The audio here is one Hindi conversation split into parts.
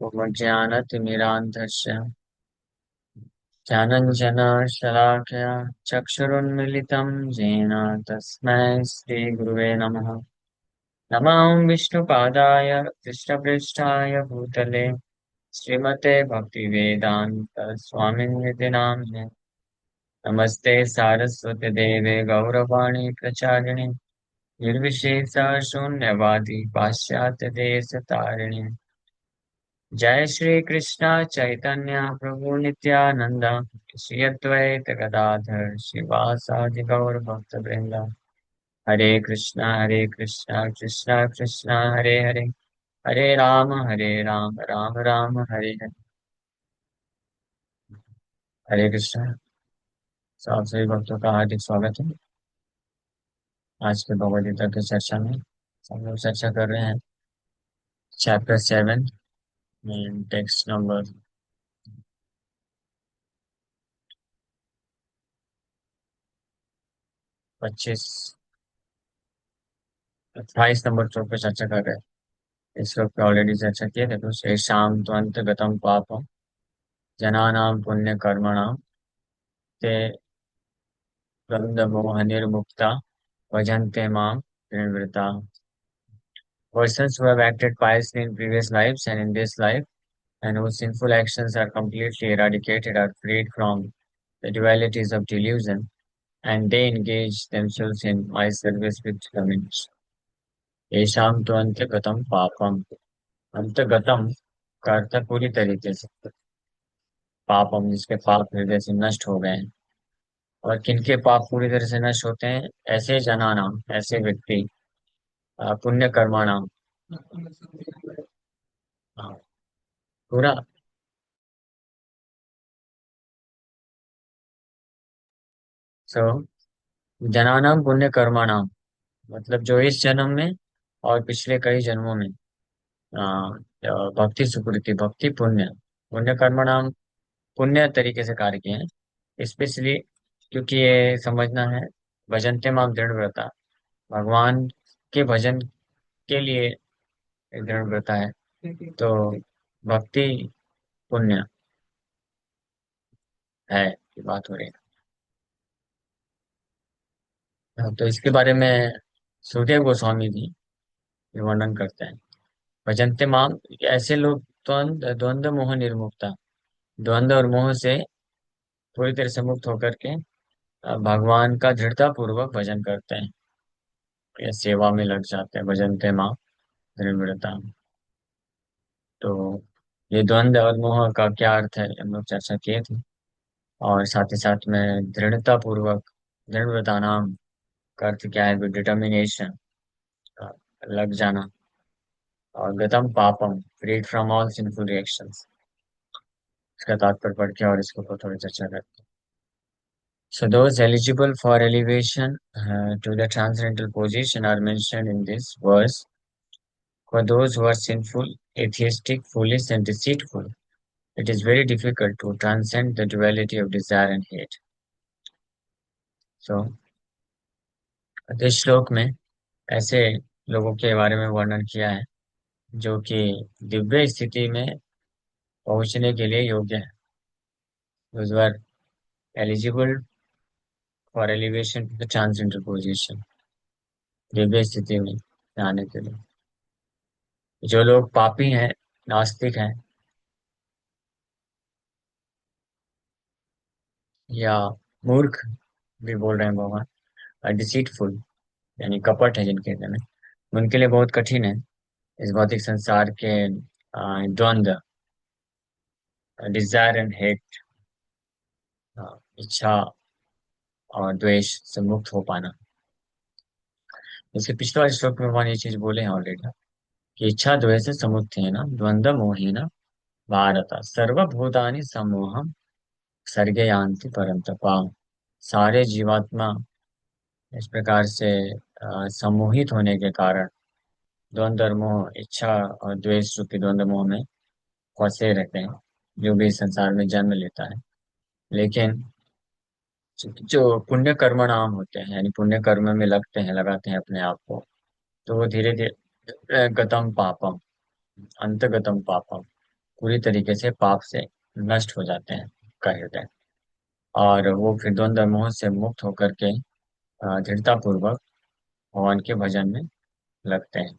उपज्ञानतिमिरान्धस्य ज्ञानञ्जनशलाकया चक्षुरुन्मीलितं येन तस्मै श्रीगुरुवे नमः। नमः विष्णुपादाय कृष्णपृष्ठाय भूतले श्रीमते भक्तिवेदान्त स्वामिनिधि नामिने। नमस्ते सारस्वती देवे गौरवाणी प्रचारिणे निर्विशेष शून्यवादी पाश्चात्य देश तारिणे। जय श्री कृष्ण चैतन्य प्रभु नित्यानंद श्री अद्वैत गदाधर श्रीवासादि गौर भक्त वृंद। हरे कृष्णा कृष्णा कृष्णा हरे हरे, हरे राम राम राम हरे हरे। हरे कृष्णा। सब सभी भक्तों का हार्दिक स्वागत है आज के भगवद गीता की चर्चा में। हम लोग चर्चा कर रहे हैं चैप्टर 7 टेक्स्ट नंबर 25, 28 नंबर श्लोक पे चर्चा कर रहे हैं। इस श्लोक पे ऑलरेडी चर्चा किए थे। तो शेषाम त्वंत गतम पापम जनानां पुण्य कर्मणाम ते बंधमोह निर्मुक्ता भजन्ते माम निर्वृता। Persons who have acted piously in previous lives and in this life, and whose sinful actions are completely eradicated, are freed from the dualities of delusion, and they engage themselves in my service with courage. येषाम तो अंतगतम पापम। अंतगतम का अर्थ है पूरी तरीके से। पापम जिसके पाप हृदय से नष्ट हो गए हैं। और किनके पाप पूरी तरह से नष्ट होते हैं? ऐसे जनानाम, ऐसे व्यक्ति, पुण्य कर्माणाम। हाँ, पूरा। सो जनानाम पुण्य कर्माणाम मतलब जो इस जन्म में और पिछले कई जन्मों में भक्ति सुकृति, भक्ति पुण्य, पुण्य कर्मणाम, पुण्य तरीके से कार्य किए हैं स्पेशली। क्योंकि ये समझना है, भजन्ते माम दृढ़ व्रता, भगवान के भजन के लिए दृढ़ व्रता है। तो भक्ति पुण्य है की बात हो रही है। तो इसके बारे में सुखदेव गोस्वामी जी ये वर्णन करते हैं। भजन्ते माम, ऐसे लोग द्वंद्व द्वंद्व मोह निर्मुक्ता, द्वंद्व और मोह से पूरी तरह से मुक्त होकर के भगवान का दृढ़ता पूर्वक भजन करते हैं या सेवा में लग जाते हैं। भजन्ते माम दृढ़ता। तो ये द्वंद्व और मोह का क्या अर्थ है हम लोग चर्चा किए थे। और साथ ही साथ में दृढ़ता पूर्वक, दृढ़ता नाम का अर्थ क्या है? डिटर्मिनेशन, लग जाना। और गतम पापम, freed from all sinful reactions. इसका तात्पर्य पढ़ के और इसके ऊपर थोड़ी चर्चा करते हैं। So those eligible for elevation to the transcendental position are mentioned in this verse. For those who are sinful, atheistic, foolish, and deceitful, it is very difficult to transcend the duality of desire and hate. So इस श्लोक में ऐसे लोगों के बारे में वर्णन किया है जो कि दिव्य स्थिति में पहुंचने के लिए योग्य है। Those who are eligible for elevation to the transcendental position, Divya स्थिति में जाने के लिए। जो लोग पापी हैं, नास्तिक हैं, या मूर्ख भी बोल रहे हैं भगवान, डिसीटफुल यानी कपट है जिनके हृदय में, उनके लिए बहुत कठिन है इस भौतिक संसार के द्वंद्व, डिजायर एंड हेट, इच्छा और द्वेष से मुक्त हो पाना। इसके पिछले वाले श्लोक में भगवान ये चीज बोले हैं ऑलरेडी कि इच्छा द्वेष से समुत्थेन है ना, द्वंद्व मोहेन भारत सर्वभूतानि सम्मोहम सर्गे यान्ति परन्तपा। सारे जीवात्मा इस प्रकार से सम्मोहित होने के कारण द्वंद्व और मोह, इच्छा और द्वेष रूपी द्वंद्व मोह में फंसे रहते हैं जो भी इस संसार में जन्म लेता है। लेकिन जो पुण्य कर्म नाम होते हैं यानी पुण्य कर्म में लगते हैं, लगाते हैं अपने आप को, तो वो धीरे धीरे गतम पापम, अंतगतम पापम, पूरी तरीके से पाप से नष्ट हो जाते हैं का हृदय। और वो फिर द्वंद्व मोह से मुक्त होकर के दृढ़ता पूर्वक भगवान के भजन में लगते हैं।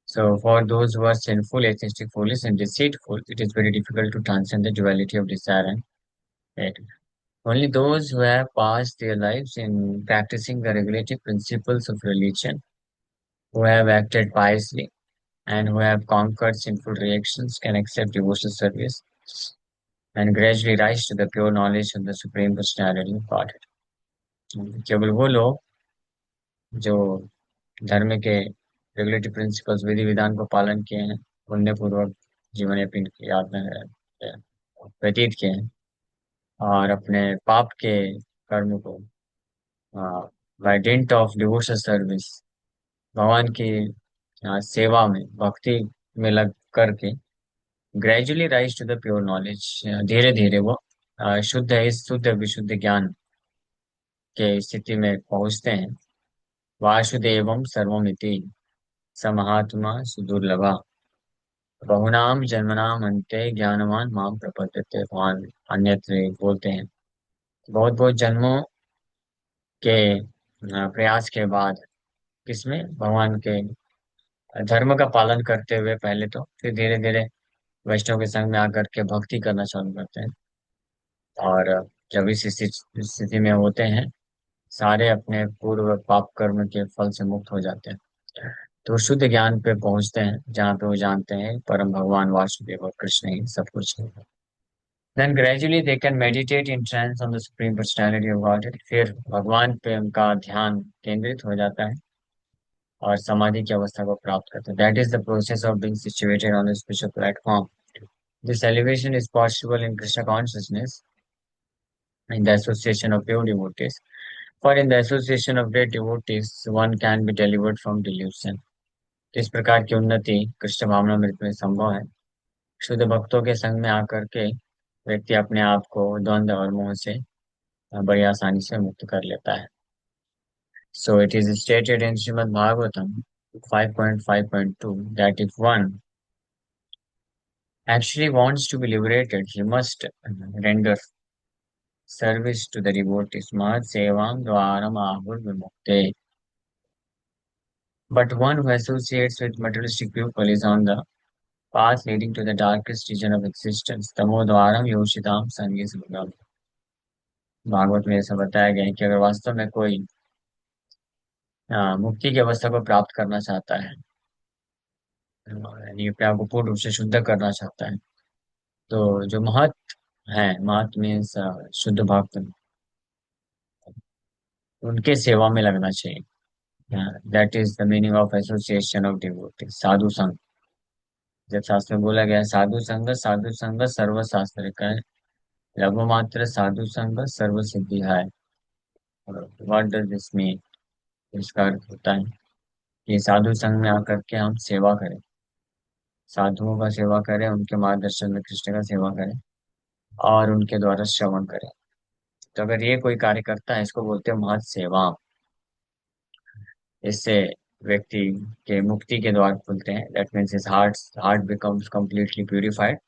So for those who are sinful, atheistic, foolish, and deceitful, it is very difficult to transcend the duality of desire and hate. Only those who have passed their lives in practicing the regulative principles of religion, who have acted piously, and who have conquered sinful reactions can accept devotional service and gradually rise to the pure knowledge of the Supreme Personality of Godhead. केवल वो लोग जो धर्म के रेगुलेटरी प्रिंसिपल्स विधि विधान को पालन किए हैं, पुण्य पूर्वक जीवन यापन याद में व्यतीत किए हैं, और अपने पाप के कर्म को by dint of devotional service भगवान की सेवा में भक्ति में लग करके gradually rise to the pure knowledge, धीरे धीरे वो शुद्ध विशुद्ध ज्ञान के स्थिति में पहुंचते हैं। वासुदेवम सर्वमिति स महात्मा सुदुर्लभा बहुनाम जन्मनाम अन्ते ज्ञानवान माम प्रपद्यते। भगवान अन्यत्र बोलते हैं, बहुत बहुत जन्मों के प्रयास के बाद किसमें भगवान के धर्म का पालन करते हुए पहले तो, फिर धीरे धीरे वैष्णव के संग में आकर के भक्ति करना चालू करते हैं। और जब इस स्थिति में होते हैं, सारे अपने पूर्व पाप कर्म के फल से मुक्त हो जाते हैं, तो शुद्ध ज्ञान पे पहुंचते हैं जहाँ पे वो जानते हैं परम भगवान वासुदेव और कृष्ण ही सब कुछ है। Then gradually they can meditate in trance on the Supreme Personality of Godhead. फिर भगवान पे उनका ध्यान केंद्रित हो जाता है और समाधि की अवस्था को प्राप्त करते हैं। That is the process of being situated on the spiritual platform. This elevation is possible in Krishna consciousness in the association of pure devotees. For in the association of great devotees, one can be delivered from delusion. तो इस प्रकार की उन्नति कृष्ण भावनामृत में संभव है। शुद्ध भक्तों के संग में आकर के व्यक्ति अपने आप को द्वंद्व और मोह से बड़ी आसानी से मुक्त कर लेता है। So it is stated in Srimad Bhagavatam 5.5.2 that if one actually wants to be liberated, he must render service to the devotees. Mahad sevam dvaram ahur vimukte. But one who associates with materialistic people is on the path leading to the darkest region of existence. तमो द्वारम योषिताम संगी सुगम। भागवत में ऐसा बताया गया है कि अगर वास्तव में कोई मुक्ति की अवस्था को प्राप्त करना चाहता है, यानी अपने आप को पूर्ण रूप से शुद्ध करना चाहता है, तो जो महत है, महत मीन्स शुद्ध भक्त, उनके सेवा में लगना चाहिए। That is the meaning of association of devotee, sadhu sangha. जब शास्त्र में बोला गया है साधु संग सर्व शास्त्र का है, लघु मात्र साधु संग सर्व सिद्धि है। What does this mean? इसका अर्थ होता है कि साधु संघ में आकर के हम सेवा करें, साधुओं का सेवा करें, उनके मार्गदर्शन में कृष्ण का सेवा करें और उनके द्वारा श्रवण करें। तो अगर ये कोई कार्य करता है, इसको बोलते हैं महत् सेवा। इससे व्यक्ति के मुक्ति के द्वार खुलते हैं। That means his heart becomes completely purified.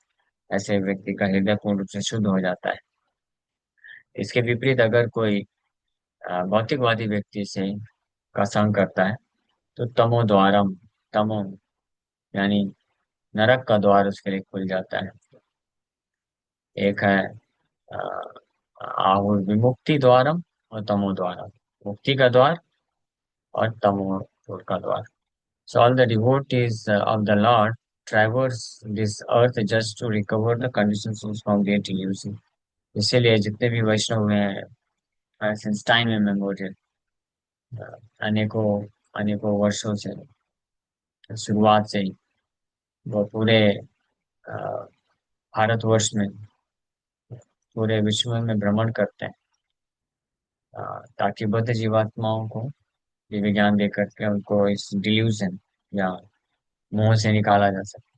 ऐसे व्यक्ति का हृदय पूर्ण रूप से शुद्ध हो जाता है। इसके विपरीत अगर कोई भौतिकवादी व्यक्ति से का संग करता है, तो तमो द्वारम, तमो यानी नरक का द्वार उसके लिए खुल जाता है। एक है अ, आहुर विमुक्ति द्वारम और तमो द्वारम, मुक्ति का द्वार और तमो का द्वार। So all the devotees of the Lord traverse this earth just to recover the conditions from their delusion. इसीलिए जितने भी वैष्णव हैं since time immemorial, अनेकों अनेकों वर्षों से, शुरुआत से ही वो पूरे अ, भारतवर्ष में, पूरे विश्व में भ्रमण करते हैं, ताकि बद्ध जीवात्माओं को दिव्य ज्ञान दे करके उनको इस डिल्यूजन या मोह से निकाला जा सके।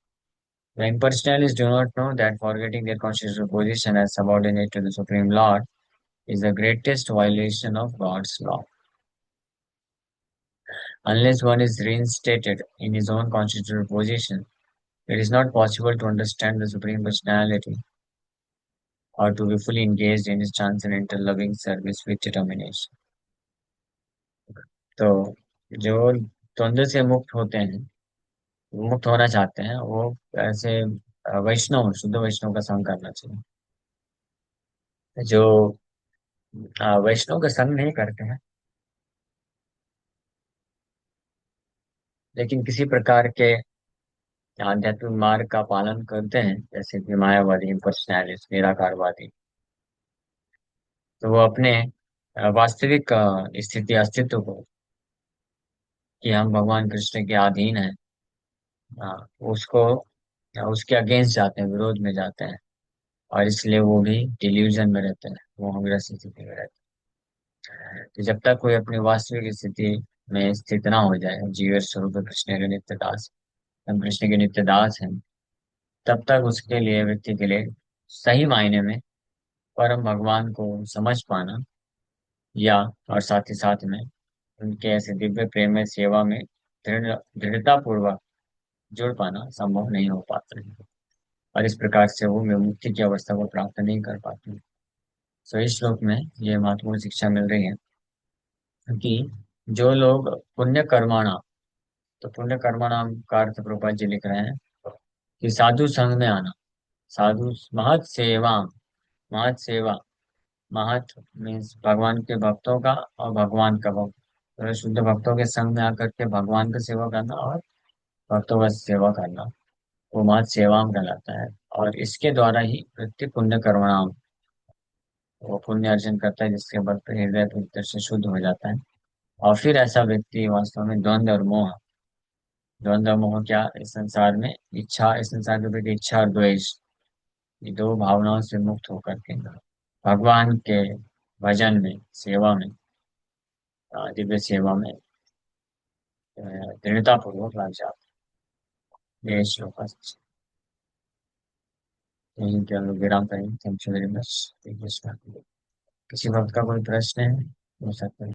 The impersonalists do not know that forgetting their constitutional position as subordinate to the Supreme Lord is the greatest violation of God's law. Unless one is reinstated in his own constitutional position, it is not possible to understand the Supreme Personality or to be fully engaged in his transcendental loving service with determination. तो जो द्वंद्व से मुक्त होते हैं, मुक्त होना चाहते हैं, वो ऐसे वैष्णव, शुद्ध वैष्णव का संग करना चाहिए। जो वैष्णव का संग नहीं करते हैं, लेकिन किसी प्रकार के आध्यात्मिक मार्ग का पालन करते हैं, जैसे कि मायावादी, पर्सनैलिस्ट, निराकारवादी, तो वो अपने वास्तविक स्थिति, अस्तित्व को, कि हम भगवान कृष्ण के अधीन हैं, हाँ, उसको उसके अगेंस्ट जाते हैं, विरोध में जाते हैं। और इसलिए वो भी डिल्यूजन में रहते हैं, वो हमें स्थिति में रहते हैं। तो जब तक कोई अपनी वास्तविक स्थिति में स्थित ना हो जाए, जीव स्वरूप कृष्ण के नित्य दास, हम कृष्ण के नित्य दास हैं, तब तक उसके लिए, व्यक्ति के लिए सही मायने में परम भगवान को समझ पाना, या और साथ ही साथ में उनके ऐसे दिव्य प्रेम में, सेवा में दृढ़ता पूर्वक जुड़ पाना संभव नहीं हो पाता है। और इस प्रकार से वो मुक्ति की अवस्था को प्राप्त नहीं कर पाते। सो इस श्लोक में ये महत्वपूर्ण शिक्षा मिल रही है कि जो लोग पुण्य कर्माणा, तो पुण्य कर्माणाम का अर्थ प्रभुपाद जी लिख रहे हैं कि साधु संघ में आना, साधु महत सेवा, महत सेवा, महत मीन्स भगवान के भक्तों का और भगवान का भक्त, तो शुद्ध भक्तों के संग में आकर के भगवान का सेवा करना और भक्तों का सेवा करना, वो महत सेवाम कहलाता है। और इसके द्वारा ही व्यक्ति पुण्य कर्मणाम, वो पुण्य अर्जन करता है, जिसके बल पर हृदय भीतर से शुद्ध हो जाता है। और फिर ऐसा व्यक्ति वास्तव में द्वंद्व और मोह, द्वंद्व और मोह क्या, इस संसार में इच्छा, इस संसार के प्रति इच्छा और द्वेष, ये दो भावनाओं से मुक्त होकर के भगवान के भजन में, सेवा में, दिव्य सेवा में दृढ़ता पूर्वक लग जाते हैं। ये श्लोक है। यहीं पे हम लोग विराम करेंगे। Thank you very much. किसी भक्त का कोई प्रश्न है, हो सकता है।